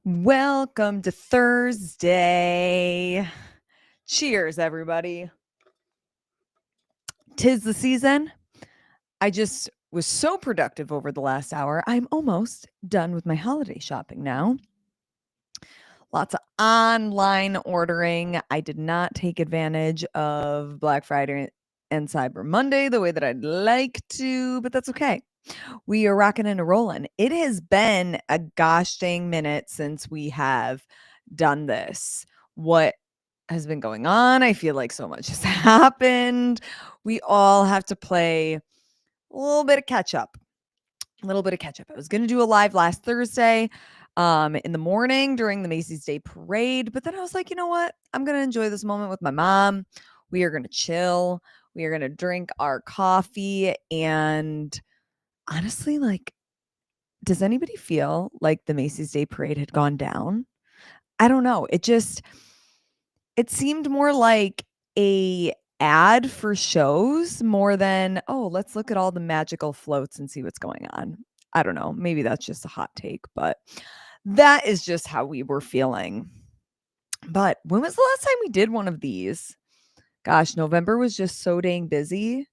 Welcome to Thursday. Cheers, everybody. 'Tis the season. I just was so productive over the last hour. I'm almost done with my holiday shopping now. Lots of online ordering. I did not take advantage of Black Friday and Cyber Monday the way that I'd like to, but that's okay. We are rocking and rolling. It has been a gosh dang minute since we have done this. What has been going on? I feel like so much has happened. We all have to play a little bit of catch up. A little bit of catch up. I was going to do a live last Thursday in the morning during the Macy's Day Parade, but then I was like, you know what? I'm going to enjoy this moment with my mom. We are going to chill. We are going to drink our coffee. And honestly, like, does anybody feel like the Macy's Day Parade had gone down? I don't know. It seemed more like a ad for shows more than, "Oh, let's look at all the magical floats and see what's going on." I don't know. Maybe that's just a hot take, but that is just how we were feeling. But when was the last time we did one of these? Gosh, November was just so dang busy.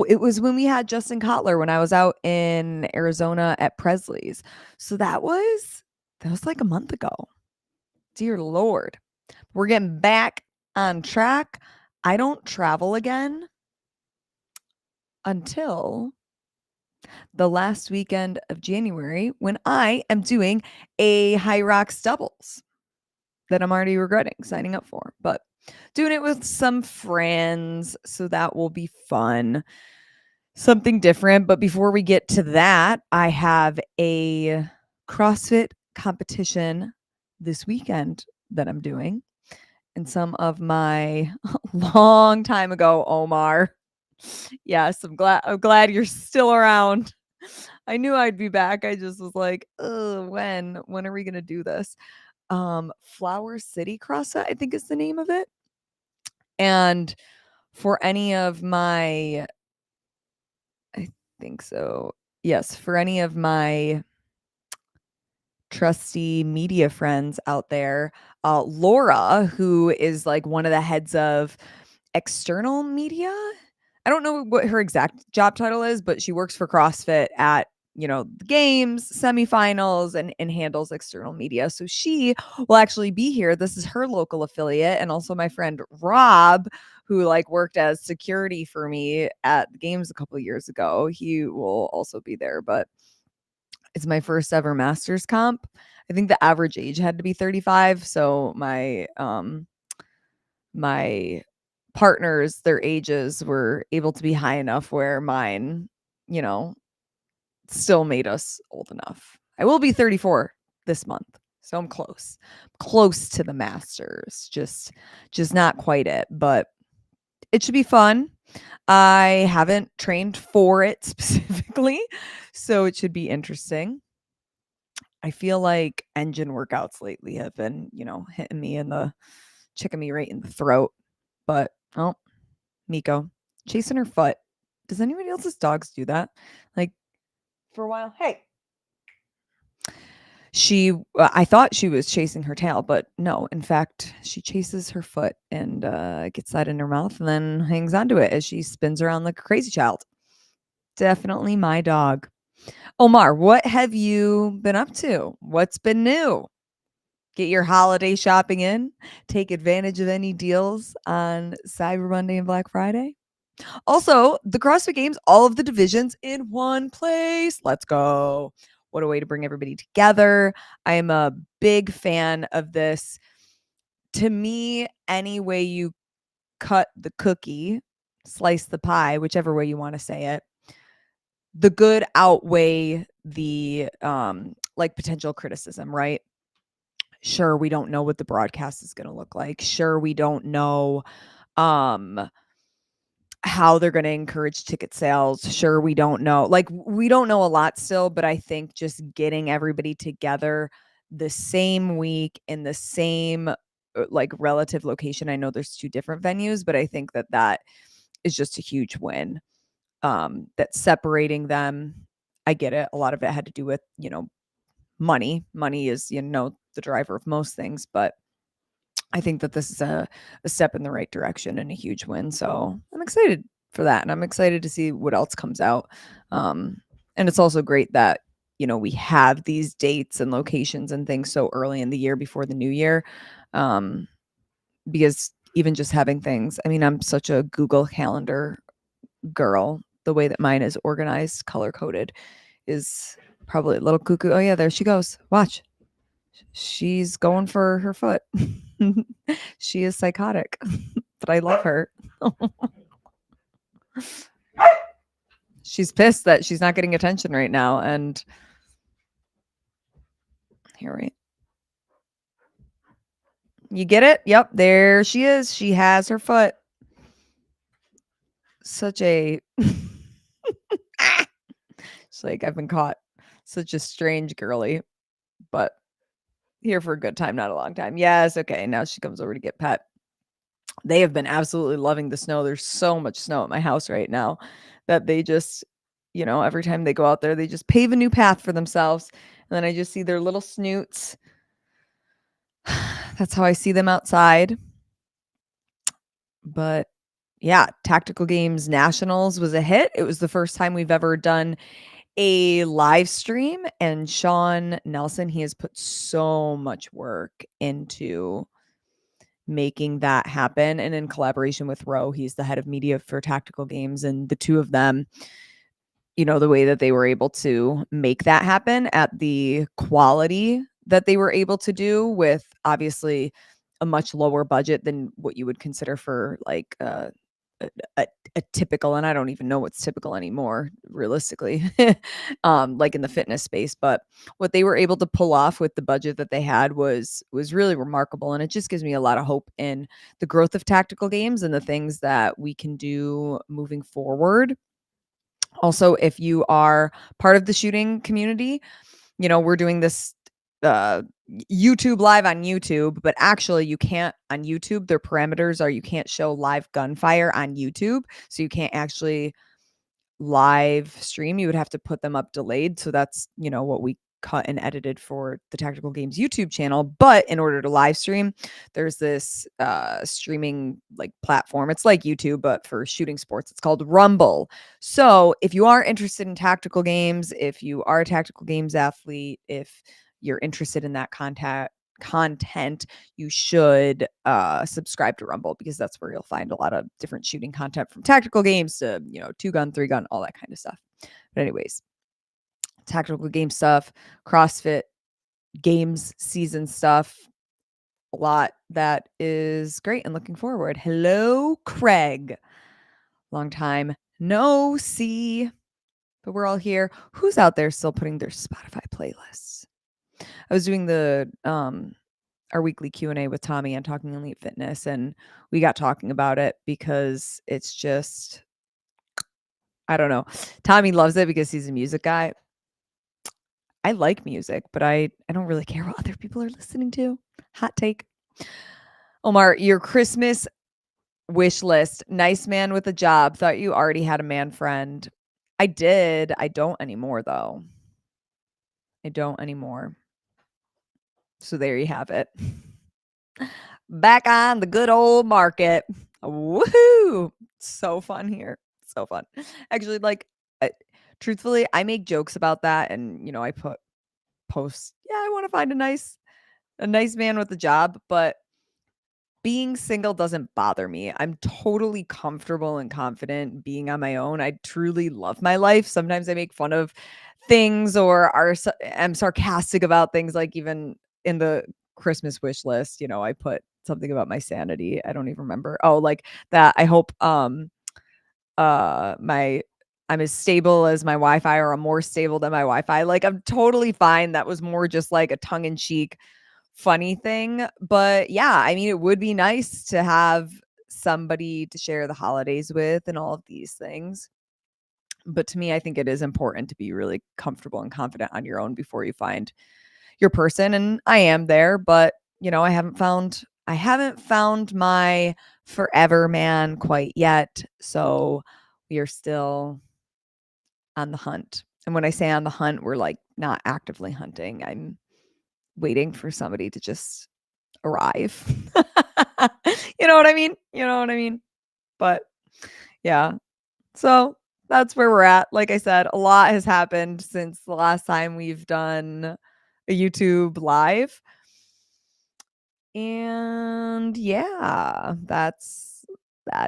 It was when we had Justin Kotler when I was out in Arizona at Presley's. So that was like a month ago. Dear Lord. We're getting back on track. I don't travel again until the last weekend of January when I am doing a High Rocks doubles that I'm already regretting signing up for, but doing it with some friends. So that will be fun. Something different. But before we get to that, I have a CrossFit competition this weekend that I'm doing. And some of my long time ago, Omar. Yes, I'm glad you're still around. I knew I'd be back. I just was like, "Ugh, when are we gonna do this?" Flower City CrossFit, I think is the name of it. And for any of my I think so. Yes, for any of my trusty media friends out there, Laura, who is like one of the heads of external media. I don't know what her exact job title is, but she works for CrossFit at, the games, semifinals, and handles external media. So she will actually be here. This is her local affiliate. And also my friend Rob, who like worked as security for me at the games a couple of years ago. He will also be there, but it's my first ever masters comp. I think the average age had to be 35. So my partners, their ages were able to be high enough where mine, you know, still made us old enough. I will be 34 this month. So I'm close to the masters. Just not quite it, but it should be fun. I haven't trained for it specifically, so it should be interesting. I feel like engine workouts lately have been, hitting me checking me right in the throat. But oh, Miko chasing her foot. Does anybody else's dogs do that? Like for a while, hey. I thought she was chasing her tail, but no. In fact, she chases her foot and gets that in her mouth and then hangs onto it as she spins around like a crazy child. Definitely my dog. Omar, what have you been up to? What's been new? Get your holiday shopping in. Take advantage of any deals on Cyber Monday and Black Friday. Also, the CrossFit Games, all of the divisions in one place. Let's go. What a way to bring everybody together. I am a big fan of this. To me, any way you cut the cookie, slice the pie, whichever way you want to say it, the good outweigh the like potential criticism, right? Sure, we don't know what the broadcast is going to look like. Sure, we don't know um how they're going to encourage ticket sales. Sure, we don't know. Like we don't know a lot still, but I think just getting everybody together the same week in the same like relative location. I know there's two different venues, but I think that is just a huge win. That separating them, I get it. A lot of it had to do with, money. Money is, the driver of most things, but I think that this is a step in the right direction and a huge win. So I'm excited for that. And I'm excited to see what else comes out. And it's also great that, we have these dates and locations and things so early in the year before the new year. Because even just having things, I mean, I'm such a Google Calendar girl. The way that mine is organized, color coded, is probably a little cuckoo. Oh, yeah, there she goes. Watch. She's going for her foot. She is psychotic, but I love her. She's pissed that she's not getting attention right now. And here, right. You get it? Yep, there she is. She has her foot. Such a She's like, I've been caught. Such a strange girly, but here for a good time, not a long time. Yes, okay. Now she comes over to get pet. They have been absolutely loving the snow. There's so much snow at my house right now that they just, every time they go out there, they just pave a new path for themselves. And then I just see their little snoots. That's how I see them outside. But yeah, Tactical Games Nationals was a hit. It was the first time we've ever done a live stream, and Sean Nelson, he has put so much work into making that happen, and in collaboration with Ro, he's the head of media for Tactical Games, and the two of them, the way that they were able to make that happen at the quality that they were able to do with obviously a much lower budget than what you would consider for like a typical, and I don't even know what's typical anymore, realistically, like in the fitness space. But what they were able to pull off with the budget that they had was really remarkable, and it just gives me a lot of hope in the growth of Tactical Games and the things that we can do moving forward. Also, if you are part of the shooting community, we're doing this YouTube live on YouTube, but actually you can't on YouTube. Their parameters are you can't show live gunfire on YouTube. So you can't actually live stream. You would have to put them up delayed. So that's, what we cut and edited for the Tactical Games YouTube channel. But in order to live stream, there's this streaming like platform. It's like YouTube, but for shooting sports. It's called Rumble. So if you are interested in tactical games, if you are a tactical games athlete, if you're interested in that content, you should subscribe to Rumble, because that's where you'll find a lot of different shooting content, from tactical games to 2-gun, 3-gun, all that kind of stuff. But anyways, tactical game stuff, CrossFit games season stuff, a lot that is great and looking forward. Hello, Craig. Long time no see, but we're all here. Who's out there still putting their Spotify playlists? I was doing the our weekly Q&A with Tommy on Talking Elite Fitness, and we got talking about it because it's just, I don't know. Tommy loves it because he's a music guy. I like music, but I don't really care what other people are listening to. Hot take. Omar, your Christmas wish list. Nice man with a job. Thought you already had a man friend. I did. I don't anymore, though. I don't anymore. So there you have it. Back on the good old market. Woohoo! So fun here. So fun. Actually, like, truthfully, I make jokes about that, and I put posts. Yeah, I want to find a nice man with a job, but being single doesn't bother me. I'm totally comfortable and confident being on my own. I truly love my life. Sometimes I make fun of things or am sarcastic about things, like even in the Christmas wish list, I put something about my sanity. I don't even remember. Oh, like that. I hope my I'm as stable as my Wi-Fi, or I'm more stable than my Wi-Fi. Like, I'm totally fine. That was more just like a tongue-in-cheek funny thing. But yeah, I mean, it would be nice to have somebody to share the holidays with and all of these things. But to me, I think it is important to be really comfortable and confident on your own before you find your person. And I am there, but I haven't found my forever man quite yet. So we are still on the hunt. And when I say on the hunt, we're like not actively hunting. I'm waiting for somebody to just arrive. You know what I mean? You know what I mean? But yeah. So that's where we're at. Like I said, a lot has happened since the last time we've done a YouTube live. And yeah, that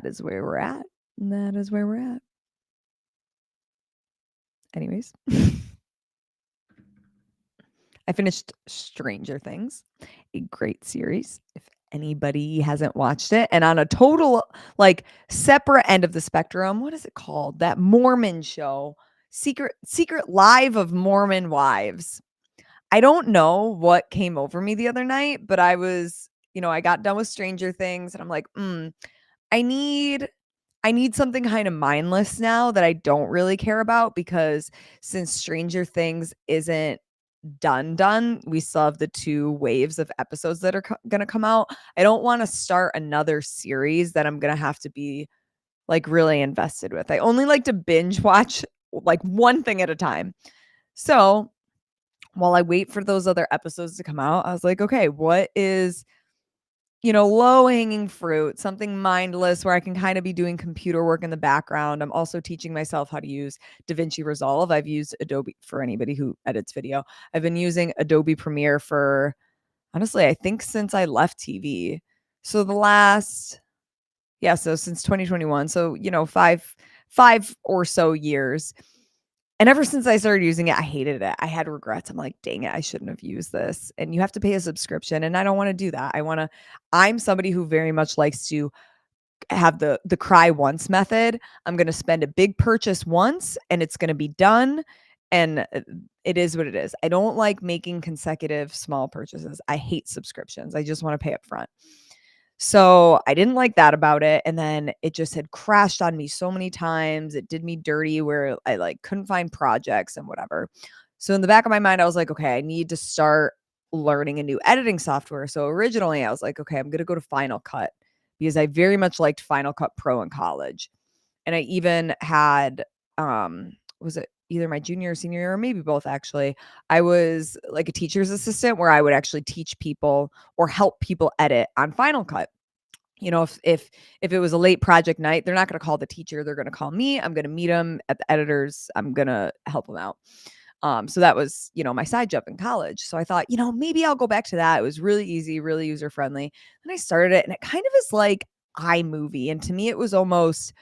is where we're at. That is where we're at. Anyways, I finished Stranger Things, a great series. If anybody hasn't watched it, and on a total like separate end of the spectrum, what is it called? That Mormon show, Secret Life of Mormon Wives. I don't know what came over me the other night, but I was, I got done with Stranger Things and I'm like, I need something kind of mindless now that I don't really care about, because since Stranger Things isn't done, we still have the 2 waves of episodes that are gonna come out. I don't wanna start another series that I'm gonna have to be, like, really invested with. I only like to binge watch, like, one thing at a time. So, while I wait for those other episodes to come out, I was like, "Okay, what is, low-hanging fruit, something mindless where I can kinda be doing computer work in the background." I'm also teaching myself how to use DaVinci Resolve. I've used Adobe for anybody who edits video. I've been using Adobe Premiere for, honestly, I think since I left TV. So so since 2021. So, 5 or so years. And ever since I started using it, I hated it. I had regrets. I'm like, "Dang it, I shouldn't have used this." And you have to pay a subscription, and I don't wanna do that. I'm somebody who very much likes to have the cry once method. I'm gonna spend a big purchase once, and it's gonna be done, and, it is what it is. I don't like making consecutive small purchases. I hate subscriptions. I just wanna pay upfront. So, I didn't like that about it, and then it just had crashed on me so many times. It did me dirty where I, like, couldn't find projects and whatever. So, in the back of my mind, I was like, "Okay, I need to start learning a new editing software." So, originally, I was like, "Okay, I'm gonna go to Final Cut," because I very much liked Final Cut Pro in college. And I even had, was it either my junior or senior year, or maybe both actually, I was like a teacher's assistant where I would actually teach people or help people edit on Final Cut. If it was a late project night, they're not gonna call the teacher, they're gonna call me. I'm gonna meet them at the editors. I'm gonna help them out. So that was, my side job in college. So I thought, maybe I'll go back to that. It was really easy, really user friendly. And I started it, and it kind of is like iMovie. And to me, it was almost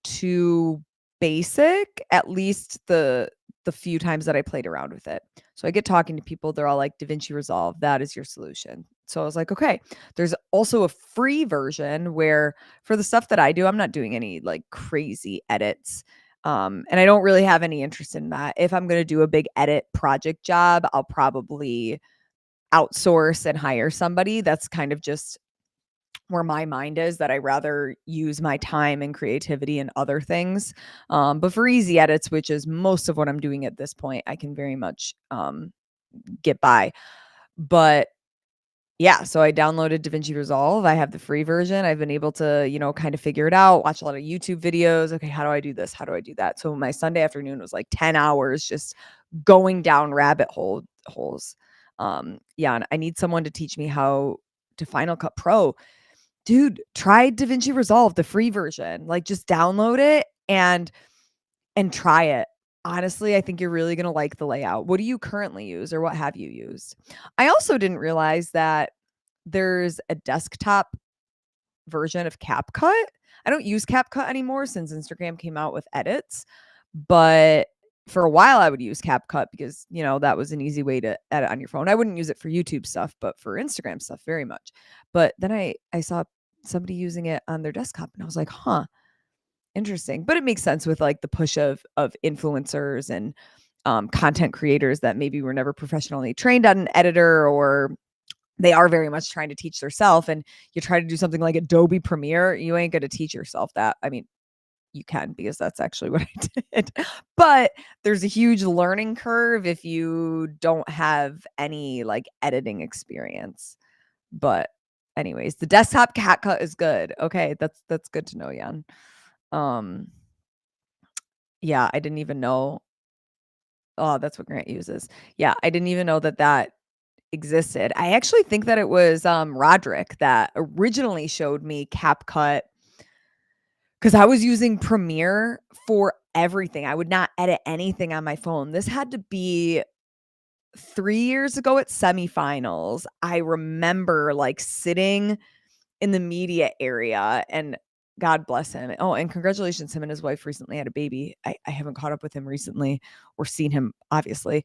too basic, at least the few times that I played around with it. So I get talking to people, they're all like, DaVinci Resolve, that is your solution. So I was like, okay, there's also a free version where for the stuff that I do, I'm not doing any like crazy edits. And I don't really have any interest in that. If I'm going to do a big edit project job, I'll probably outsource and hire somebody. That's kind of just where my mind is, that I rather use my time and creativity in other things. But for easy edits, which is most of what I'm doing at this point, I can very much get by. But yeah, so I downloaded DaVinci Resolve. I have the free version. I've been able to, kind of figure it out, watch a lot of YouTube videos. Okay, how do I do this? How do I do that? So my Sunday afternoon was like 10 hours just going down rabbit holes. Yeah, and I need someone to teach me how to Final Cut Pro. Dude, try DaVinci Resolve, the free version. Like, just download it and try it. Honestly, I think you're really gonna like the layout. What do you currently use, or what have you used? I also didn't realize that there's a desktop version of CapCut. I don't use CapCut anymore since Instagram came out with edits, but for a while I would use CapCut because, that was an easy way to edit on your phone. I wouldn't use it for YouTube stuff, but for Instagram stuff very much. But then I saw somebody using it on their desktop and I was like, "Huh, interesting." But it makes sense with like the push of influencers and content creators that maybe were never professionally trained on an editor, or they are very much trying to teach themselves, and you try to do something like Adobe Premiere, you ain't going to teach yourself that. I mean, you can, because that's actually what I did. But there's a huge learning curve if you don't have any like editing experience. But anyways, the desktop CapCut is good. Okay, that's good to know, Jan. Um yeah, I didn't even know. Oh, that's what Grant uses. Yeah, I didn't even know that existed. I actually think that it was Roderick that originally showed me CapCut because I was using Premiere for everything. I would not edit anything on my phone. This had to be 3 years ago at semifinals. I remember like sitting in the media area, and God bless him. Oh, and congratulations, him and his wife recently had a baby. I haven't caught up with him recently or seen him, obviously.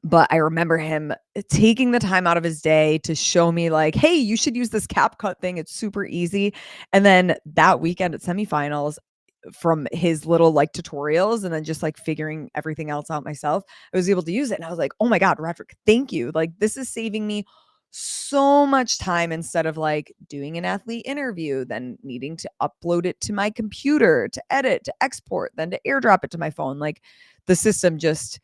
But I remember him taking the time out of his day to show me like, hey, you should use this CapCut thing. It's super easy. And then that weekend at semifinals, from his little like tutorials and then just like figuring everything else out myself, I was able to use it. And I was like, oh my God, Roderick, thank you. Like, this is saving me so much time instead of like doing an athlete interview, then needing to upload it to my computer, to edit, to export, then to airdrop it to my phone. Like, the system just,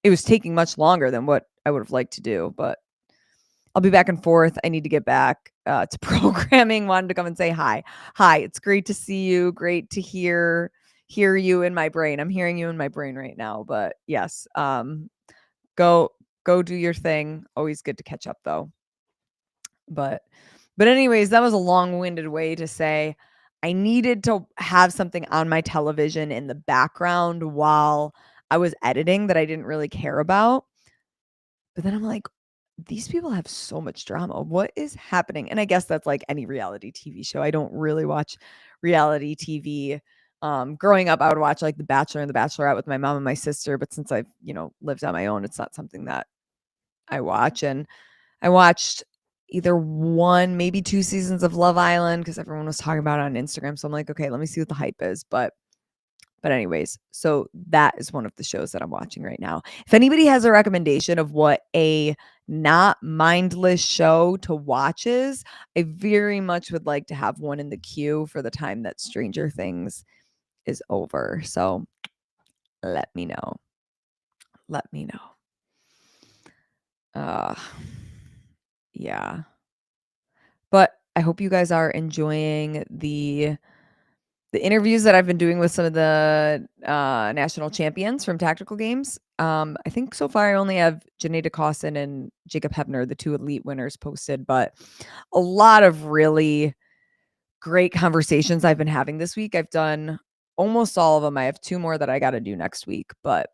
it was taking much longer than what I would have liked to do, but I'll be back and forth. I need to get back to programming. Wanted to come and say hi. Hi, it's great to see you. Great to hear you in my brain. I'm hearing you in my brain right now, but yes, go do your thing. Always good to catch up though. But anyways, that was a long-winded way to say I needed to have something on my television in the background while I was editing that I didn't really care about. But then I'm like, these people have so much drama. What is happening? And I guess that's like any reality TV show. I don't really watch reality TV. Growing up, I would watch like The Bachelor and The Bachelorette with my mom and my sister. But since I've, lived on my own, it's not something that I watch. And I watched either one, maybe 2 seasons of Love Island because everyone was talking about it on Instagram. So I'm like, okay, let me see what the hype is. But anyways, so that is one of the shows that I'm watching right now. If anybody has a recommendation of what a not mindless show to watch is, I very much would like to have one in the queue for the time that Stranger Things is over. So let me know. Let me know. Yeah. But I hope you guys are enjoying the interviews that I've been doing with some of the national champions from tactical games. I think so far I only have Janae DeCossin and Jacob Hebner, the 2 elite winners, posted, but a lot of really great conversations I've been having this week. I've done almost all of them. I have 2 more that I got to do next week, but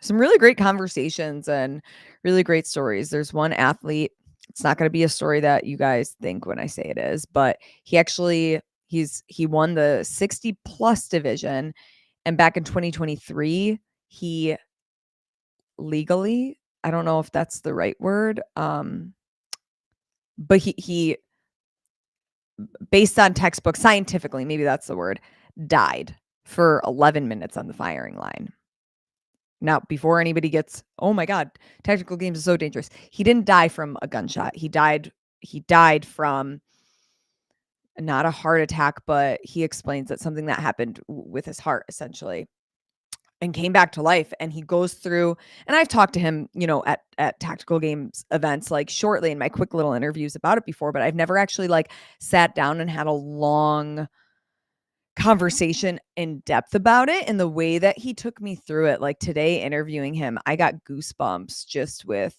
some really great conversations and really great stories. There's one athlete. It's not going to be a story that you guys think when I say it is, but he actually he won the 60 plus division, and back in 2023 he legally, I don't know if that's the right word, but he based on textbook, scientifically, maybe that's the word, died for 11 minutes on the firing line. Now, before anybody gets, oh my God, tactical games is so dangerous. He didn't die from a gunshot. He died from not a heart attack, but he explains that something that happened with his heart essentially, and came back to life. And he goes through, and I've talked to him, at tactical games events, like shortly in my quick little interviews about it before, but I've never actually like sat down and had a long conversation in depth about it. And the way that he took me through it, like today interviewing him, I got goosebumps just with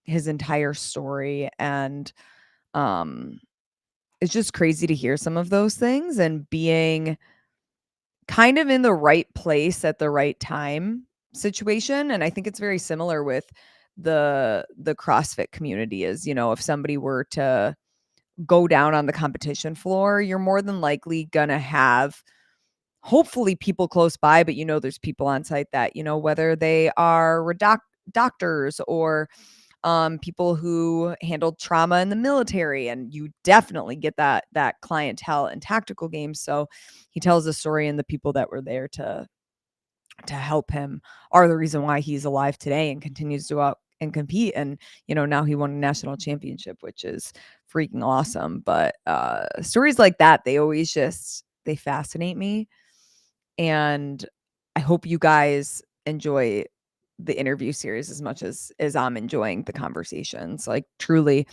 his entire story. And it's just crazy to hear some of those things and being kind of in the right place at the right time situation. And I think it's very similar with the CrossFit community is, if somebody were to go down on the competition floor, you're more than likely gonna have hopefully people close by, but there's people on site that, whether they are doctors or people who handled trauma in the military, and you definitely get that clientele in tactical games. So he tells a story, and the people that were there to help him are the reason why he's alive today and continues to go out and compete. And now he won a national championship, which is freaking awesome. But stories like that, they fascinate me. And I hope you guys enjoy the interview series as much as I'm enjoying the conversations. Like, truly,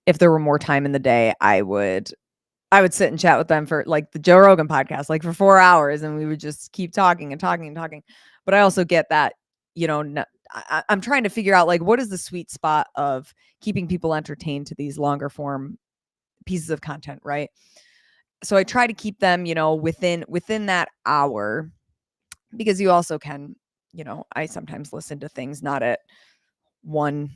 if there were more time in the day, I would sit and chat with them for like the Joe Rogan podcast, like for 4 hours, and we would just keep talking and talking and talking. But I also get that, I'm trying to figure out, like, what is the sweet spot of keeping people entertained to these longer form pieces of content, right? So I try to keep them, within that hour, because you also can, I sometimes listen to things not at one,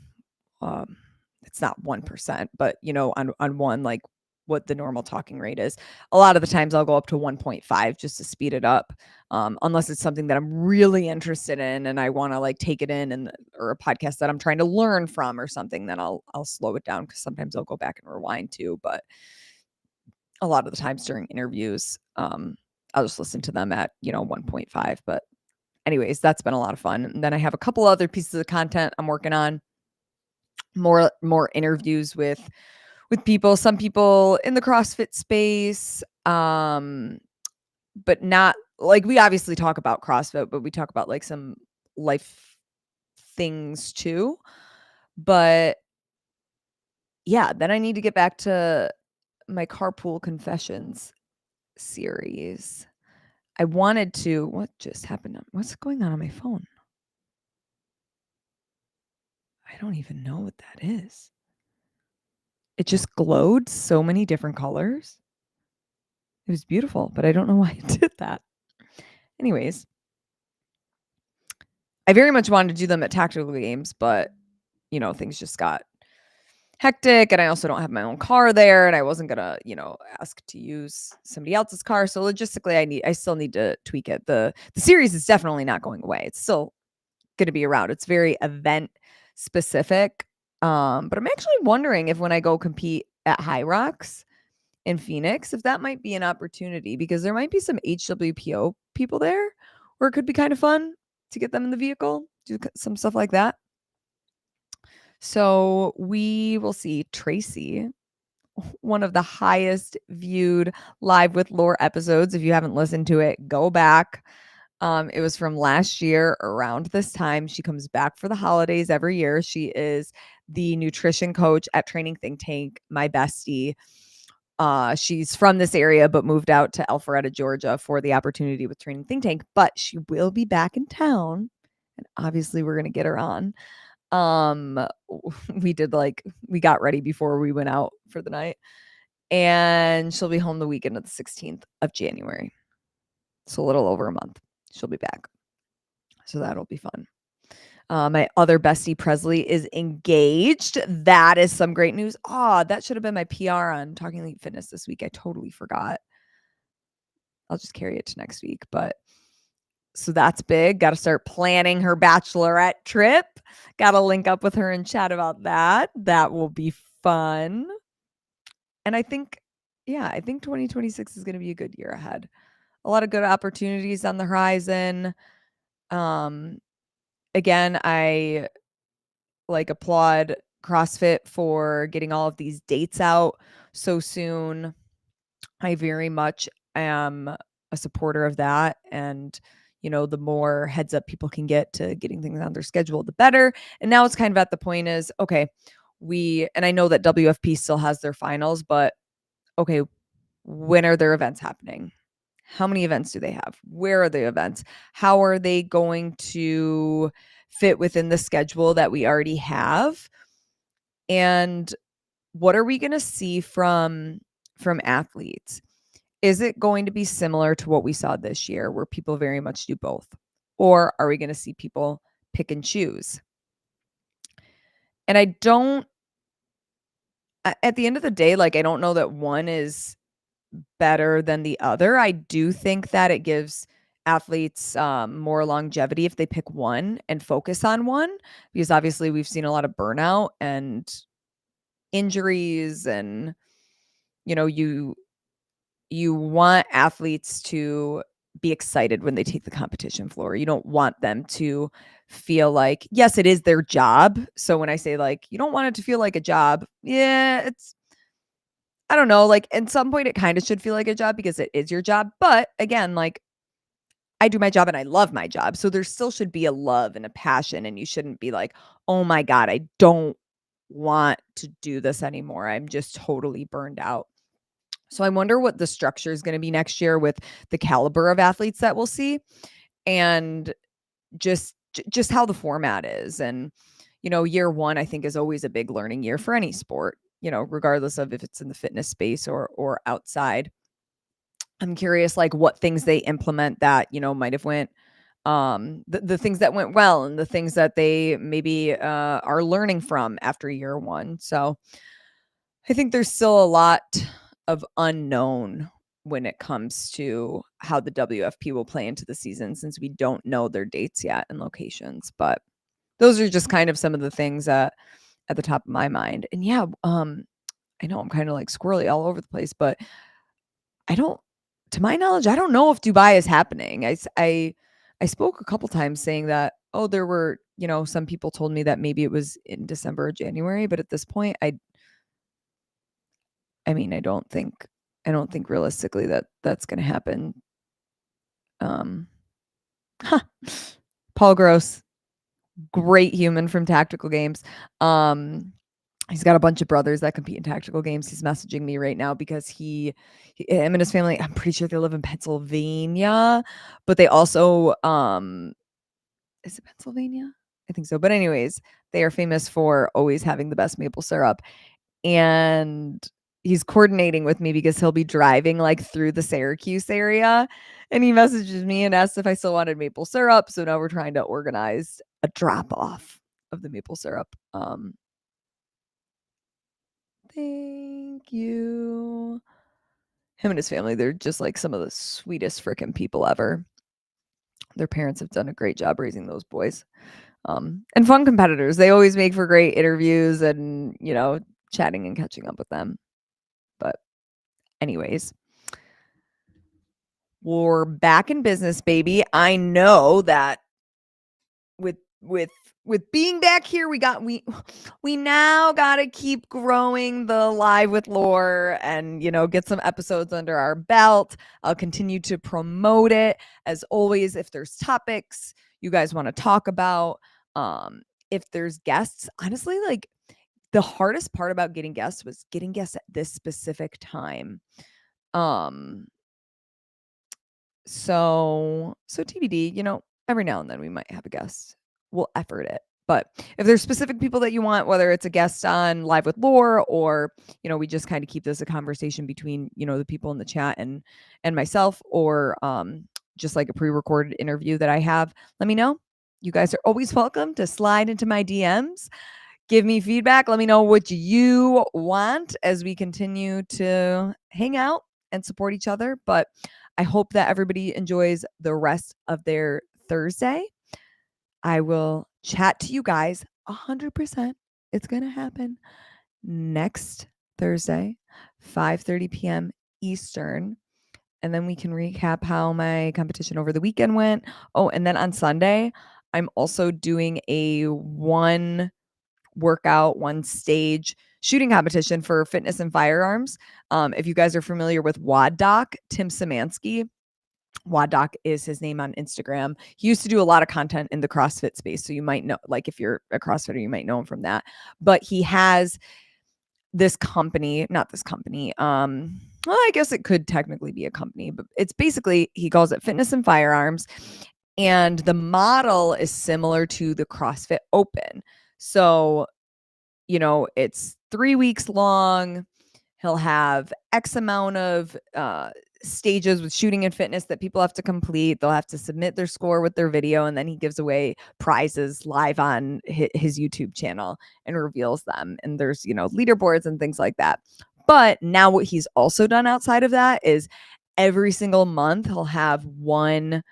um, it's not 1%, but on one, like what the normal talking rate is. A lot of the times I'll go up to 1.5 just to speed it up. Unless it's something that I'm really interested in and I want to like take it in, and or a podcast that I'm trying to learn from or something, then I'll slow it down, because sometimes I'll go back and rewind too. But a lot of the times during interviews, I'll just listen to them at 1.5. But anyways, that's been a lot of fun. And then I have a couple other pieces of content I'm working on, more interviews with people, some people in the CrossFit space, but not like, we obviously talk about CrossFit, but we talk about like some life things too. But yeah, then I need to get back to my carpool confessions series. I wanted to, what just happened? What's going on my phone? I don't even know what that is. It just glowed so many different colors. It was beautiful, but I don't know why it did that. Anyways, I very much wanted to do them at tactical games, but things just got hectic, and I also don't have my own car there, and I wasn't gonna, ask to use somebody else's car. So logistically, I still need to tweak it. The series is definitely not going away. It's still gonna be around. It's very event specific. But I'm actually wondering if when I go compete at High Rocks in Phoenix, if that might be an opportunity, because there might be some HWPO people there, or it could be kind of fun to get them in the vehicle, do some stuff like that. So we will see. Tracy, one of the highest viewed Live with Laur episodes. If you haven't listened to it, go back. It was from last year around this time. She comes back for the holidays every year. She is the nutrition coach at Training Think Tank, my bestie. She's from this area, but moved out to Alpharetta, Georgia for the opportunity with Training Think Tank. But she will be back in town, and obviously we're going to get her on. We got ready before we went out for the night, and she'll be home the weekend of the 16th of January. So a little over a month. She'll be back. So that'll be fun. My other bestie, Presley, is engaged. That is some great news. That should have been my PR on Talking Elite Fitness this week. I totally forgot. I'll just carry it to next week. But so that's big. Got to start planning her bachelorette trip. Got to link up with her and chat about that. That will be fun. And I think 2026 is going to be a good year ahead. A lot of good opportunities on the horizon. Again, I applaud CrossFit for getting all of these dates out so soon. I very much am a supporter of that. And, the more heads up people can get to getting things on their schedule, the better. And now it's kind of at the point is, okay, and I know that WFP still has their finals, but okay, when are their events happening? How many events do they have? Where are the events? How are they going to fit within the schedule that we already have? And what are we going to see from athletes? Is it going to be similar to what we saw this year, where people very much do both? Or are we going to see people pick and choose? And at the end of the day, I don't know that one is better than the other. I do think that it gives athletes more longevity if they pick one and focus on one, because obviously we've seen a lot of burnout and injuries, and you want athletes to be excited when they take the competition floor. You don't want them to feel like, yes, it is their job. So when I say you don't want it to feel like a job, yeah, I don't know, at some point it kind of should feel like a job because it is your job. But again, I do my job and I love my job. So there still should be a love and a passion, and you shouldn't be like, oh my God, I don't want to do this anymore. I'm just totally burned out. So I wonder what the structure is going to be next year with the caliber of athletes that we'll see, and just just how the format is. And, year one, I think, is always a big learning year for any sport, regardless of if it's in the fitness space or outside. I'm curious, like, what things they implement that, might have went, the things that went well and the things that they maybe are learning from after year one. So I think there's still a lot of unknown when it comes to how the WFP will play into the season, since we don't know their dates yet and locations. But those are just kind of some of the things at the top of my mind. And yeah, I know I'm kind of like squirrely all over the place, but to my knowledge, I don't know if Dubai is happening. I spoke a couple times saying that, oh, there were, some people told me that maybe it was in December or January, but at this point, I mean, I don't think realistically that that's going to happen. Huh. Paul Gross, great human from Tactical Games. He's got a bunch of brothers that compete in tactical games. He's messaging me right now because him and his family, I'm pretty sure they live in Pennsylvania, but they also, is it Pennsylvania? I think so. But anyways, they are famous for always having the best maple syrup. And he's coordinating with me because he'll be driving like through the Syracuse area. And he messages me and asks if I still wanted maple syrup. So now we're trying to organize a drop off of the maple syrup. Thank you. Him and his family, they're just like some of the sweetest freaking people ever. Their parents have done a great job raising those boys. And fun competitors. They always make for great interviews and, chatting and catching up with them. But anyways, we're back in business, baby. I know that with being back here, we now got to keep growing the live with Laur and, get some episodes under our belt. I'll continue to promote it. As always, if there's topics you guys want to talk about, if there's guests, honestly, like, the hardest part about getting guests was getting guests at this specific time. So TBD, every now and then we might have a guest. We'll effort it. But if there's specific people that you want, whether it's a guest on Live with Laur or, we just kind of keep this a conversation between, the people in the chat and myself, or just like a pre-recorded interview that I have, let me know. You guys are always welcome to slide into my DMs. Give me feedback. Let me know what you want as we continue to hang out and support each other. But I hope that everybody enjoys the rest of their Thursday. I will chat to you guys 100%. It's going to happen next Thursday, 5:30 p.m. Eastern. And then we can recap how my competition over the weekend went. Oh, and then on Sunday, I'm also doing a one stage shooting competition for fitness and firearms. If you guys are familiar with Wad Doc, Tim Szymanski, Wad Doc is his name on Instagram. He used to do a lot of content in the CrossFit space. So you might know, like, if you're a CrossFitter, you might know him from that. But he has not this company. Well, I guess it could technically be a company, but it's basically, he calls it Fitness and Firearms. And the model is similar to the CrossFit Open. So, it's 3 weeks long. He'll have X amount of stages with shooting and fitness that people have to complete. They'll have to submit their score with their video, and then he gives away prizes live on his YouTube channel and reveals them. And there's, leaderboards and things like that. But now what he's also done outside of that is every single month he'll have one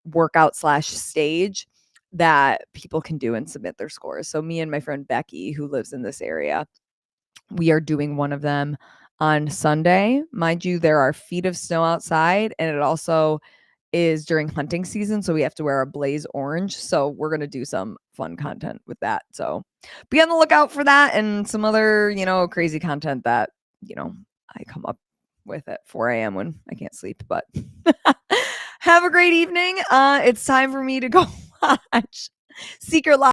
workout / stage that people can do and submit their scores. So me and my friend Becky, who lives in this area, we are doing one of them on Sunday. Mind you, there are feet of snow outside, and it also is during hunting season, so we have to wear a blaze orange. So we're going to do some fun content with that. So be on the lookout for that and some other, crazy content that, I come up with at 4 a.m. when I can't sleep. But have a great evening. It's time for me to go watch Secret Life.